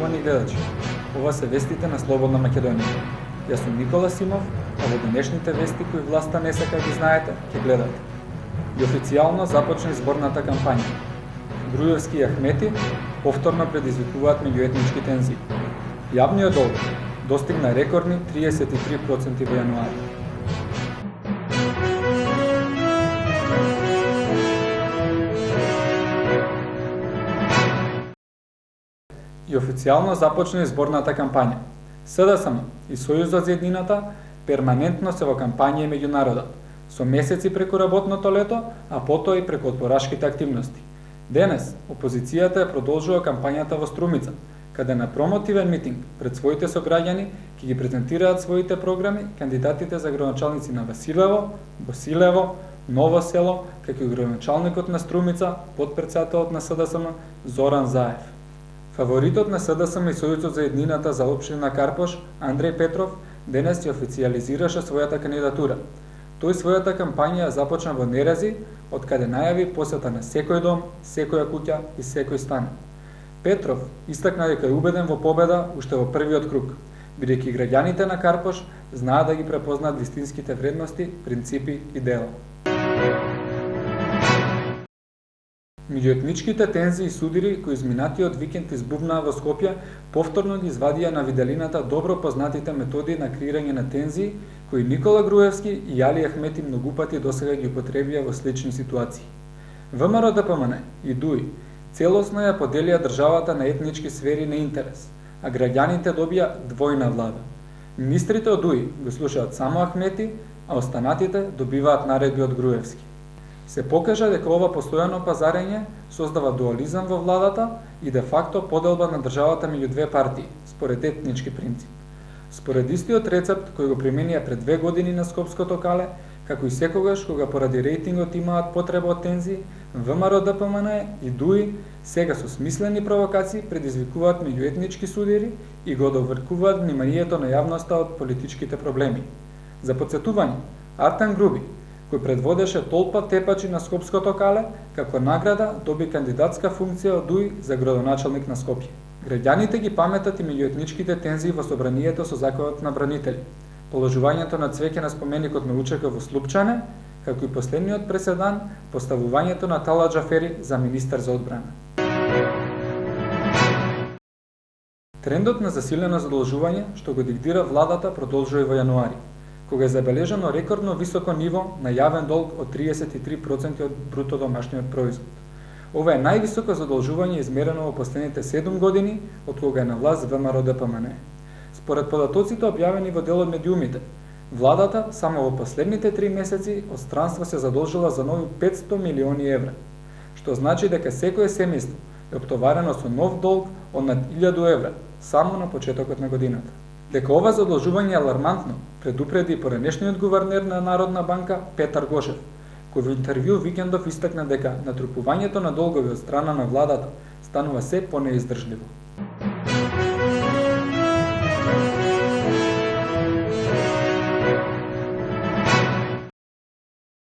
почитувани гледачи, ова се вестите на Слободна Македонија. Јас сум Никола Симов, а во денешните вести кои власта не сака ги знаете, ќе гледате. И официјално започна изборната кампања. Груевски и Ахмети повторно предизвикуваат меѓуетнички тензии. Јавниот долг достигна рекордни 33% во јануари. И официјално започна изборната кампања. СДСМ и Сојузот за еднината перманентно се во кампања меѓу народот, со месеци преку работното лето, а потоа и преку отпорашките активности. Денес, опозицијата продолжува кампањата во Струмица, каде на промотивен митинг пред своите сограѓани ќе ги презентираат своите програми кандидатите за градоначалници на Василево, Босилево, Ново село, како и градоначалникот на Струмица, потпредседателот на СДСМ Зоран Заев. Фаворитот на СДСМ и Сојузот за еднината за општина Карпош, Андреј Петров, денес ја официјализираше својата кандидатура. Тој својата кампања започна во Нерези, од каде најави посета на секој дом, секоја куќа и секој стан. Петров истакна дека е убеден во победа уште во првиот круг, бидејќи граѓаните на Карпош знаат да ги препознаат вистинските вредности, принципи и дела. Меѓуетничките тензии и судири кои изминатиот викенд избувнаа во Скопје повторно ги извадија на виделината добро познатите методи на креирање на тензии кои Никола Груевски и Али Ахмети многу пати досега ги употребија во слични ситуации. ВМРО-ДПМН и ДУИ целосно ја поделија државата на етнички сфери на интерес, а граѓаните добија двојна влада. Министрите од ДУИ го слушаат само Ахмети, а останатите добиваат наредби од Груевски. Се покажа дека ова постојано пазарење создава дуализам во владата и де факто поделба на државата меѓу две партии, според етнички принцип. Според истиот рецепт кој го применија пред 2 години на Скопското кале, како и секогаш кога поради рейтингот имаат потреба од тензии, ВМРО-ДПМН и ДУИ сега со смислени провокации предизвикуваат меѓуетнички судири и го довркуваат вниманието на јавноста од политичките проблеми. За потсетување, Артан Груби, кој предводеше толпа тепачи на Скопското кале, како награда доби кандидатска функција од ДУИ за градоначалник на Скопје. Граѓаните ги паметат и меѓуетничките тензии во собранието со законот на бранители, положувањето на цвеќе на споменикот на УЧК во Слупчане, како и последниот преседан поставувањето на Тала Џафери за министар за одбрана. Трендот на засилено задолжување што го диктира владата продолжува и во јануари, кога е забележано рекордно високо ниво на јавен долг од 33% од бруто домашниот производ. Ова е највисоко задолжување измерено во последните 7 години од кога е на власт ВМРО-ДПМН. Според податоците објавени во дел од медиумите, владата само во последните 3 месеци од странство се задолжила за нови 500 милиони евра, што значи дека секое семејство е оптоварено со нов долг од над 1000 евра само на почетокот на годината. Дека ова задолжување е алармантно, предупреди и поранешниот гувернер на Народна банка Петар Гошев, кој во интервју викендов истакна дека натрупувањето на долгови од страна на владата станува се понеиздржливо.